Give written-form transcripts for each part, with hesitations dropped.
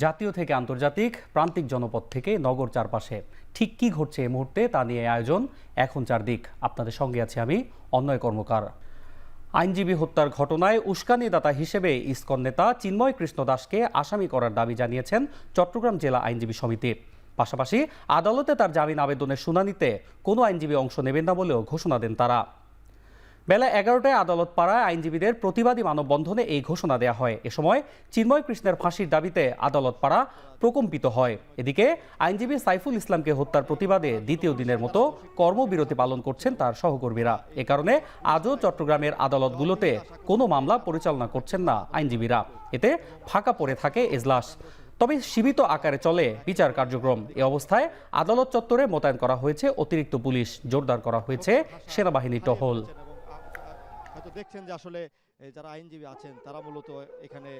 জাতীয় থেকে আন্তর্জাতিক, প্রান্তিক জনপদ থেকে নগর চারপাশে ঠিক কী ঘটছে এই মুহূর্তে তা নিয়ে আয়োজন এখন চারদিক। আপনাদের সঙ্গে আছি আমি অন্বয় কর্মকার। আইনজীবী হত্যার ঘটনায় উস্কানিদাতা হিসেবে ইসকন নেতা চিন্ময় কৃষ্ণ দাসকে আসামি করার দাবি জানিয়েছেন চট্টগ্রাম জেলা আইনজীবী সমিতি। পাশাপাশি আদালতে তার জামিন আবেদনের শুনানিতে কোনো আইনজীবী অংশ নেবেন না বলেও ঘোষণা দেন তারা। বেলা 11টায় আদালত পাড়ায় আইনজীবীদের প্রতিবাদী মানববন্ধনে এই ঘোষণা দেওয়া হয়। এ সময় চিন্ময় কৃষ্ণের ফাঁসির দাবিতে আদালত পাড়া প্রকম্পিত হয়। এদিকে আইনজীবী সাইফুল ইসলামকে হত্যার প্রতিবাদে দ্বিতীয় দিনের মতো কর্মবিরতি পালন করছেন তার সহকর্মীরা। এ কারণে আজও চট্টগ্রামের আদালতগুলোতে কোনো মামলা পরিচালনা করছেন না আইনজীবীরা। এতে ফাঁকা পড়ে থাকে এজলাস। তবে সীমিত আকারে চলে বিচার কার্যক্রম। এ অবস্থায় আদালত চত্বরে মোতায়েন করা হয়েছে অতিরিক্ত পুলিশ, জোরদার করা হয়েছে সেনাবাহিনীর টহল। হয়তো দেখছেন যে আসলে যারা আইনজীবী আছেন তারা মূলত এখানে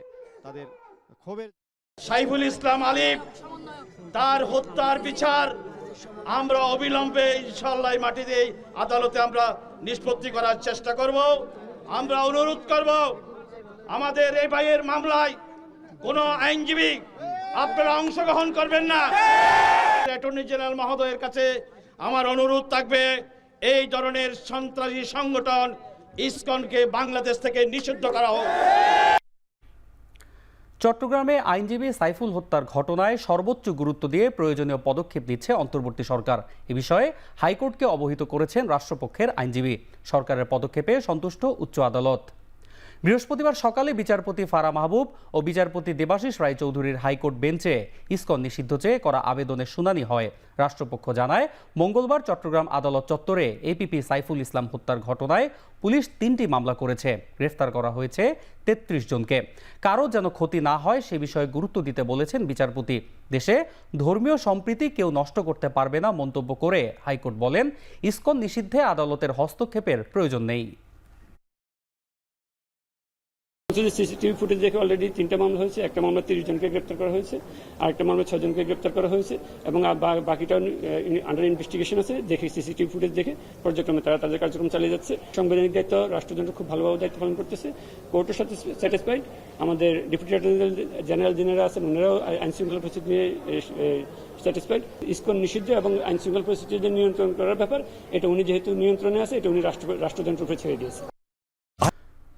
তাদের ক্ষোভের সাইফুল ইসলাম আলিফ তার হত্যার বিচার আমরা অবিলম্বে ইনশাআল্লাহ মাটিতে আদালতে আমরা নিষ্পত্তি করার চেষ্টা করব। আমরা অনুরোধ করব আমাদের এই ভাইয়ের মামলায় কোনো আইনজীবী আপনারা অংশগ্রহণ করবেন না। অ্যাটর্নি জেনারেল মহোদয়ের কাছে আমার অনুরোধ থাকবে এই ধরনের সন্ত্রাসী সংগঠন ইসকনকে বাংলাদেশ থেকে নিষিদ্ধ করা হোক। চট্টগ্রামে আইনজীবী সাইফুল হত্যার ঘটনায় সর্বোচ্চ গুরুত্ব দিয়ে প্রয়োজনীয় পদক্ষেপ নিচ্ছে অন্তর্বর্তী সরকার। এ বিষয়ে হাইকোর্টকে অবহিত করেছেন রাষ্ট্রপক্ষের আইনজীবী। সরকারের পদক্ষেপে সন্তুষ্ট উচ্চ আদালত। বৃহস্পতিবার সকালে বিচারপতি ফারা মাহবুব ও বিচারপতি দেবাশিস রায়চৌধুরীর হাইকোর্ট বেঞ্চে ইসকন নিষিদ্ধ চেয়ে করা আবেদনের শুনানি হয়। রাষ্ট্রপক্ষ জানায়, মঙ্গলবার চট্টগ্রাম আদালত চত্বরে এপিপি সাইফুল ইসলাম হত্যার ঘটনায় পুলিশ 3টি মামলা করেছে। গ্রেফতার করা হয়েছে 33 জনকে। কারো যেন ক্ষতি না হয় সে বিষয়ে গুরুত্ব দিতে বলেছেন বিচারপতি। দেশে ধর্মীয় সম্প্রীতি কেউ নষ্ট করতে পারবে না মন্তব্য করে হাইকোর্ট বলেন, ইসকন নিষিদ্ধে আদালতের হস্তক্ষেপের প্রয়োজন নেই। সিসিটিভি ফুটেজ দেখে অলরেডি 3টা মামলা হয়েছে। একটা মামলা 30 জনকে গ্রেপ্তার করা হয়েছে, আরেকটা মামলা 6 জনকে গ্রেপ্তার করা হয়েছে এবং বাকিটা আন্ডার ইনভেস্টিগেশন আছে। দেখে সিসিটিভি ফুটেজ দেখে পর্যায়ক্রমে তারা তাদের কার্যক্রম চালিয়ে যাচ্ছে। সাংবিধানিক দায়িত্ব রাষ্ট্রযন্ত্র খুব ভালোভাবে দায়িত্ব পালন করতেছে। কোর্টের সাথে স্যাটিসফাইড। আমাদের ডেপুটি জেনারেল যিনারা আছেন ওনারাও আইন শৃঙ্খলা পরিস্থিতি নিয়ে স্যাটিসফাইড। ইসকন নিষিদ্ধ এবং আইন শৃঙ্খলা পরিস্থিতি নিয়ন্ত্রণ করার ব্যাপার এটা উনি যেহেতু নিয়ন্ত্রণে আছে, এটা উনি রাষ্ট্রযন্ত্রের উপরে ছেড়ে দিয়েছে।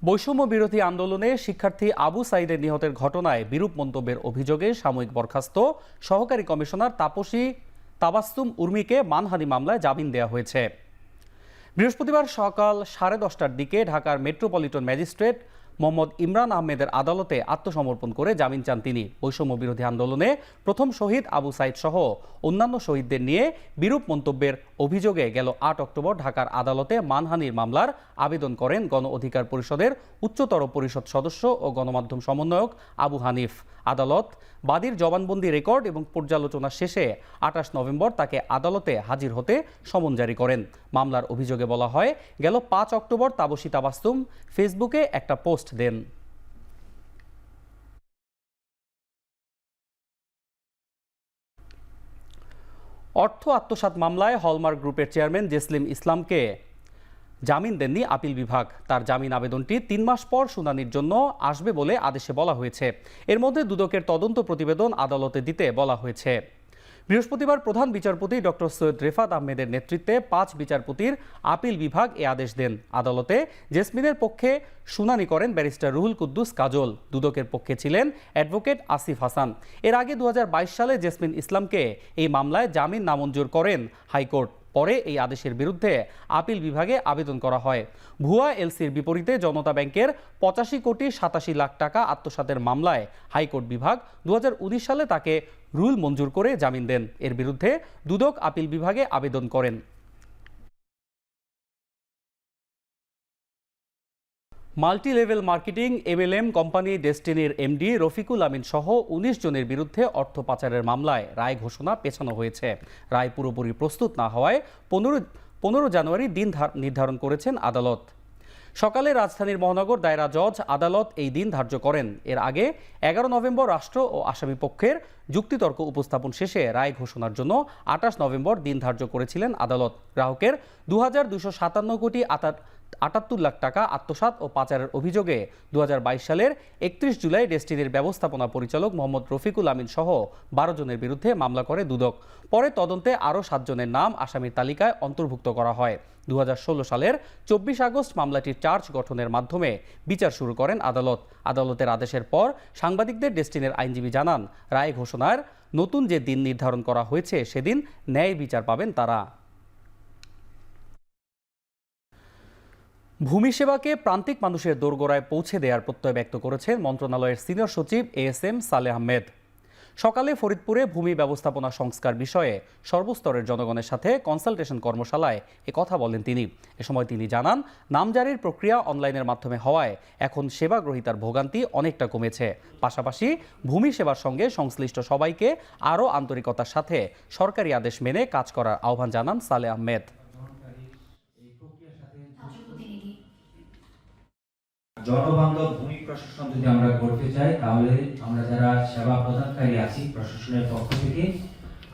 বৈষম্য বিরোধী আন্দোলনে শিক্ষার্থী আবু সাইদের নিহতের ঘটনায় বিরূপ মন্তব্যের অভিযোগে সাময়িক বরখাস্ত সহকারী কমিশনার তাপসী তাবাস্সুম উর্মিকে মানহানি মামলায় জামিন দেওয়া হয়েছে। বৃহস্পতিবার সকাল 10:30টার দিকে ঢাকার মেট্রোপলিটন ম্যাজিস্ট্রেট মোহাম্মদ ইমরান আহমেদের আদালতে আত্মসমর্পণ করে জামিন চান তিনি। বৈষম্য বিরোধী আন্দোলনে প্রথম শহীদ আবু সাইদ সহ অন্যান্য শহীদদের নিয়ে বিরূপ মন্তব্যের অভিযোগে গেল 8 অক্টোবর ঢাকার আদালতে মানহানির মামলার আবেদন করেন গণ অধিকার পরিষদের উচ্চতর পরিষদ সদস্য ও গণমাধ্যম সমন্বয়ক আবু হানিফ। আদালত বাদীর জবানবন্দি রেকর্ড এবং পর্যালোচনা শেষে 28 নভেম্বর তাকে আদালতে হাজির হতে সমন জারি করেন। মামলার অভিযোগে বলা হয়, গেল 5 অক্টোবর তাপসী তাবাস্সুম ফেসবুকে একটা পোস্ট দেন। অর্থ আত্মসাৎ মামলায় হলমার্ক গ্রুপের চেয়ারম্যান জেসলিম ইসলামকে জামিন দেননি আপিল বিভাগ। তার জামিন আবেদনটি 3 মাস পর শুনানির জন্য আসবে বলে আদেশে বলা হয়েছে। এর মধ্যে দুদকের তদন্ত প্রতিবেদন আদালতে দিতে বলা হয়েছে। বৃহস্পতিবার প্রধান বিচারপতি ডক্টর সৈয়দ রেফাত আহমেদের নেতৃত্বে 5 বিচারপতির আপিল বিভাগ এ আদেশ দেন। আদালতে জেসমিনের পক্ষে শুনানি করেন ব্যারিস্টার রুহুল কুদ্দুস কাজল। দুদকের পক্ষে ছিলেন অ্যাডভোকেট আসিফ হাসান। এর আগে 2022 সালে জেসমিন ইসলামকে এই মামলায় জামিন নামঞ্জুর করেন হাইকোর্ট। পরে এই আদেশের বিরুদ্ধে আপিল বিভাগে আবেদন করা হয়। ভুয়া এলসির বিপরীতে জনতা ব্যাংকের 85 কোটি 87 লাখ টাকা আত্মসাতের মামলায় হাইকোর্ট বিভাগ 2019 সালে তাকে রুল মঞ্জুর করে জামিন দেন। এর বিরুদ্ধে দুদক আপিল বিভাগে আবেদন করেন। Multi level marketing MLM company ডেস্টিনির এমডি রফিকুল আমিন সহ 19 জনের বিরুদ্ধে অর্থ পাচারের মামলায় রায় ঘোষণা পেছানো হয়েছে। রায় পুরোপুরি প্রস্তুত না হওয়ায় 15 জানুয়ারি দিন নির্ধারণ করেছেন আদালত। সকালে রাজধানীর মহানগর দায়রা জজ আদালত এই দিন ধার্য করেন। এর আগে 11 নভেম্বর রাষ্ট্র ও আসামি পক্ষের যুক্তিতর্ক উপস্থাপন শেষে রায় ঘোষণার জন্য 28 নভেম্বর দিন ধার্য করেছিলেন আদালত। গ্রাহকের 2257 কোটি 78 লাখ টাকা আত্মসাৎ ও পাচারের অভিযোগে 2022 সালের 31 জুলাই ডেস্টিনির ব্যবস্থাপনা পরিচালক মোহাম্মদ রফিকুল আমিন সহ 12 জনের বিরুদ্ধে মামলা করে দুদক। পরে তদন্তে আরও 7 জনের নাম আসামির তালিকায় অন্তর্ভুক্ত করা হয়। 2016 সালের 24 আগস্ট মামলাটির চার্জ গঠনের মাধ্যমে বিচার শুরু করেন আদালত। আদালতের আদেশের পর সাংবাদিকদের ডেস্টিনির আইনজীবী জানান, রায় ঘোষণার নতুন যে দিন নির্ধারণ করা হয়েছে সেদিন ন্যায় বিচার পাবেন তারা। ভূমি সেবাকে প্রান্তিক মানুষের দোরগোড়ায় পৌঁছে দেওয়ার প্রত্যয় ব্যক্ত করেছেন মন্ত্রণালয়ের সিনিয়র সচিব ASM সালেহ আহমেদ। সকালে ফরিদপুরে ভূমি ব্যবস্থাপনা সংস্কার বিষয়ে সর্বস্তরের জনগণের সাথে কনসালটেশন কর্মশালায় কথা বলেন তিনি। এ সময় তিনি জানান, নামজারির প্রক্রিয়া অনলাইনের মাধ্যমে হওয়ায় এখন সেবা গ্রহীতার ভোগান্তি অনেকটা কমেছে। পাশাপাশি ভূমি সেবার সঙ্গে সংশ্লিষ্ট সবাইকে আরও আন্তরিকতার সাথে সরকারি আদেশ মেনে কাজ করার আহ্বান জানান সালেহ আহমেদ। জনবান্ধব ভূমি প্রশাসন যদি আমরা করতে চাই, তাহলে আমরা যারা সেবা প্রদানকারী আছি প্রশাসনের পক্ষ থেকে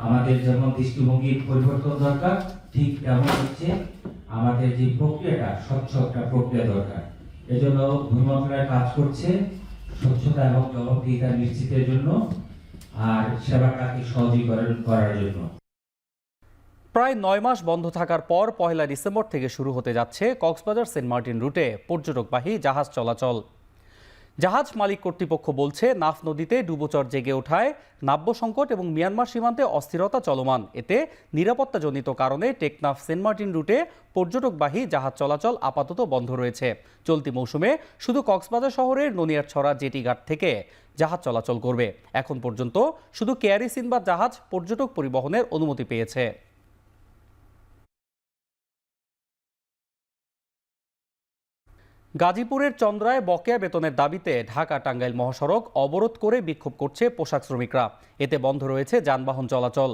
আমাদের যেমন দৃষ্টিভঙ্গির পরিবর্তন দরকার, ঠিক তেমন হচ্ছে আমাদের যে প্রক্রিয়াটা স্বচ্ছ একটা প্রক্রিয়া দরকার। এজন্য ভূমি মন্ত্রণালয় কাজ করছে স্বচ্ছতা এবং জবাবদিহিতা নিশ্চিতের জন্য আর সেবাটাকে সহজীকরণ করার জন্য। প্রায় 9 মাস বন্ধ থাকার পর 1 ডিসেম্বর থেকে শুরু হতে যাচ্ছে কক্সবাজার সেন্ট মার্টিন রুটে পর্যটকবাহী জাহাজ চলাচল। জাহাজ মালিক কর্তৃপক্ষ বলছে, নাফ নদীতে ডুবোচর জেগে ওঠায় নাব্য সংকট এবং মিয়ানমার সীমান্তে অস্থিরতা চলমান। এতে নিরাপত্তাজনিত কারণে টেকনাফ সেন্ট মার্টিন রুটে পর্যটকবাহী জাহাজ চলাচল আপাতত বন্ধ রয়েছে। চলতি মৌসুমে শুধু কক্সবাজার শহরের ননিয়ারছড়া জেটি ঘাট থেকে জাহাজ চলাচল করবে। এখন পর্যন্ত শুধু কেয়ারি সিনবাদ জাহাজ পর্যটক পরিবহনের অনুমতি পেয়েছে। গাজীপুরের চন্দ্রায় বকেয়া বেতনের দাবিতে ঢাকা টাঙ্গাইল মহাসড়ক অবরোধ করে বিক্ষোভ করছে পোশাক শ্রমিকরা। এতে বন্ধ রয়েছে যানবাহন চলাচল।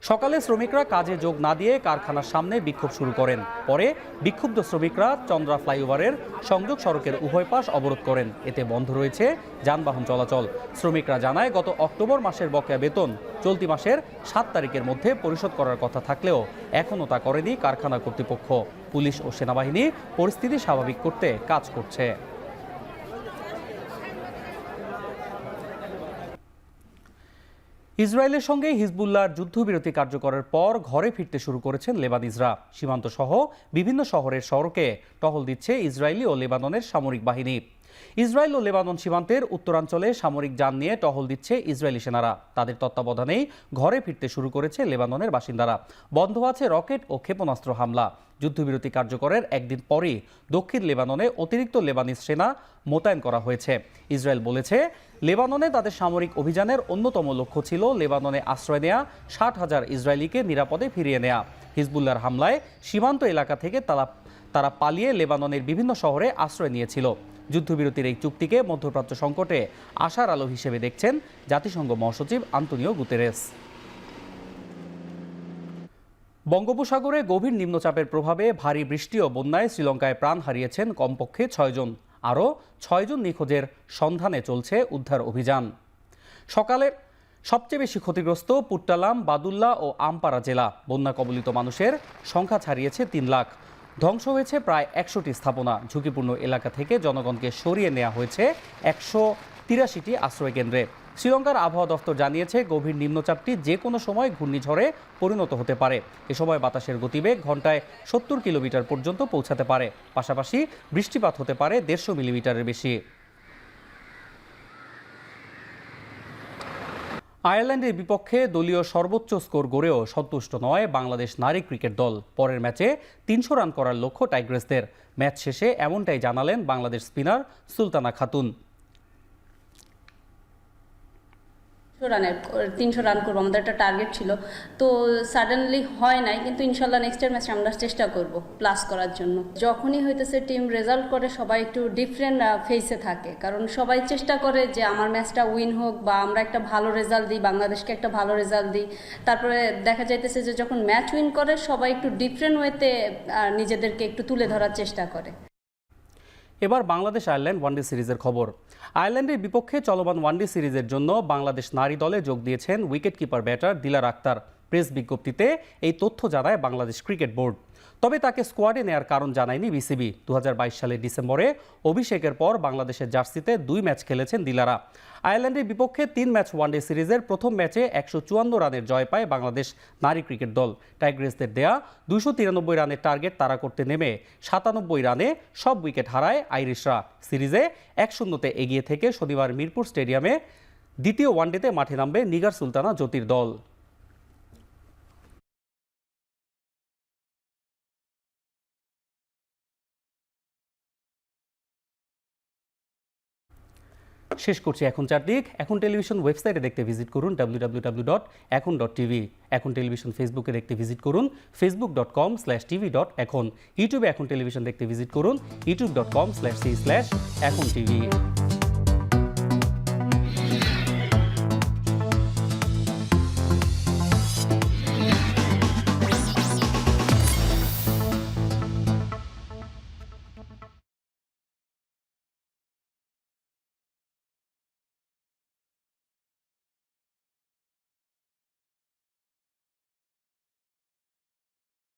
সকালে শ্রমিকরা কাজে যোগ না দিয়ে কারখানার সামনে বিক্ষোভ শুরু করেন। পরে বিক্ষুব্ধ শ্রমিকরা চন্দ্রা ফ্লাইওভারের সংযোগ সড়কের উভয় পাশ অবরোধ করেন। এতে বন্ধ রয়েছে যানবাহন চলাচল। শ্রমিকরা জানায়, গত অক্টোবর মাসের বকেয়া বেতন চলতি মাসের 7 তারিখের মধ্যে পরিশোধ করার কথা থাকলেও এখনও তা করেনি কারখানা কর্তৃপক্ষ। পুলিশ ও সেনাবাহিনী পরিস্থিতি স্বাভাবিক করতে কাজ করছে। ইসরায়েলের সঙ্গে হিজবুল্লাহর যুদ্ধবিরতি কার্যকরের পর ঘরে ফিরতে শুরু করেছেন লেবানিজরা। সীমান্ত সহ বিভিন্ন শহরের সড়কে টহল দিচ্ছে ইসরায়েলি ও লেবাননের সামরিক বাহিনী। ইসরায়েল ও লেবানন সীমান্তের উত্তরাঞ্চলে সামরিক যান নিয়ে টহল দিচ্ছে ইসরায়েলি সেনারা। তাদের তত্ত্বাবধানেই ঘরে ফিরতে শুরু করেছে লেবাননের বাসিন্দারা। বন্ধ আছে রকেট ও ক্ষেপণাস্ত্র হামলা। যুদ্ধবিরতি কার্যকরের একদিন পরই দক্ষিণ লেবাননে অতিরিক্ত লেবানিজ সেনা মোতায়েন করা হয়েছে। ইসরায়েল বলেছে, লেবাননে তাদের সামরিক অভিযানের অন্যতম লক্ষ্য ছিল লেবাননে আশ্রয় নেয়া 60,000 ইসরায়েলিকে নিরাপদে ফিরিয়ে নেয়া। হিজবুল্লাহর হামলায় সীমান্ত এলাকা থেকে তারা পালিয়ে লেবাননের বিভিন্ন শহরে আশ্রয় নিয়েছিল। যুদ্ধবিরতির এই চুক্তিকে মধ্যপ্রাচ্য সংকটে আশার আলো হিসেবে দেখছেন জাতিসংঘ মহাসচিব আন্তোনিও গুতেরেস। বঙ্গোপসাগরে গভীর নিম্নচাপের প্রভাবে ভারী বৃষ্টি ও বন্যায় শ্রীলঙ্কায় প্রাণ হারিয়েছেন কমপক্ষে 6 জন। আরও 6 জন নিখোঁজের সন্ধানে চলছে উদ্ধার অভিযান। সকালে সবচেয়ে বেশি ক্ষতিগ্রস্ত পুট্টালাম, বাদুল্লা ও আমপারা জেলা। বন্যা কবলিত মানুষের সংখ্যা ছাড়িয়েছে 3 লাখ। ধ্বংস হয়েছে প্রায় 100টি স্থাপনা। ঝুঁকিপূর্ণ এলাকা থেকে জনগণকে সরিয়ে নেওয়া হয়েছে 183টি আশ্রয় কেন্দ্রে। শ্রীলঙ্কার আবহাওয়া দফতর জানিয়েছে, গভীর নিম্নচাপটি যে কোনো সময় ঘূর্ণিঝড়ে পরিণত হতে পারে। এ সময় বাতাসের গতিবেগ ঘন্টায় 70 কিলোমিটার পর্যন্ত পৌঁছাতে পারে। পাশাপাশি বৃষ্টিপাত হতে পারে 150 মিলিমিটারের বেশি। আয়ারল্যান্ডের বিপক্ষে দলীয় সর্বোচ্চ স্কোর গড়েও সন্তুষ্ট নয় বাংলাদেশ নারী ক্রিকেট দল। পরের ম্যাচে 300 রান করার লক্ষ্য টাইগ্রেসদের। ম্যাচ শেষে এমনটাই জানালেন বাংলাদেশ স্পিনার সুলতানা খাতুন। 300 রান করবো, আমাদের একটা টার্গেট ছিল, তো সাডেনলি হয় নাই, কিন্তু ইনশাল্লাহ নেক্সটের ম্যাচে আমরা চেষ্টা করব প্লাস করার জন্য। যখনই হইতেছে টিম রেজাল্ট করে সবাই একটু ডিফারেন্ট ফেসে থাকে, কারণ সবাই চেষ্টা করে যে আমার ম্যাচটা উইন হোক বা আমরা একটা ভালো রেজাল্ট দিই, বাংলাদেশকে একটা ভালো রেজাল্ট দিই। তারপরে দেখা যাইতেছে যে যখন ম্যাচ উইন করে সবাই একটু ডিফারেন্ট ওয়েতে নিজেদেরকে একটু তুলে ধরার চেষ্টা করে। এবার বাংলাদেশ আয়ারল্যান্ড ওয়ানডে সিরিজের খবর। আয়ারল্যান্ডের বিপক্ষে চলমান ওয়ানডে সিরিজের জন্য বাংলাদেশ নারী দলে যোগ দিয়েছেন wicket keeper batter দিলার Akter. Press বিজ্ঞপ্তিতে এই তথ্য জানায় বাংলাদেশ ক্রিকেট বোর্ড। তবে তাকে স্কোয়াডে নেয়ার কারণ জানায়নি বিসিবি। 2022 সালের ডিসেম্বরে অভিষেকের পর বাংলাদেশের জার্সিতে 2 ম্যাচ খেলেছেন দিলারা। আয়ারল্যান্ডের বিপক্ষে 3 ম্যাচ ওয়ানডে সিরিজের প্রথম ম্যাচে 154 রানের জয় পায় বাংলাদেশ নারী ক্রিকেট দল। টাইগ্রেসদের দেয়া 293 রানের টার্গেট তাড়া করতে নেমে 97 রানে সব উইকেট হারায় আইরিশরা। সিরিজে 1-0 এগিয়ে থেকে শনিবার মিরপুর স্টেডিয়ামে দ্বিতীয় ওয়ানডেতে মাঠে নামবে নিগার সুলতানা জ্যোতির দল। শেষ করছি এখন চারদিক। এখন টেলিভিশন ওয়েবসাইটে দেখতে ভিজিট করুন www.ekon.tv। এখন টেলিভিশন ফেসবুকে দেখতে ভিজিট করুন facebook.com/tv.ekon। ইউটিউবে এখন টেলিভিশন দেখতে ভিজিট করুন youtube.com/c/ekontv।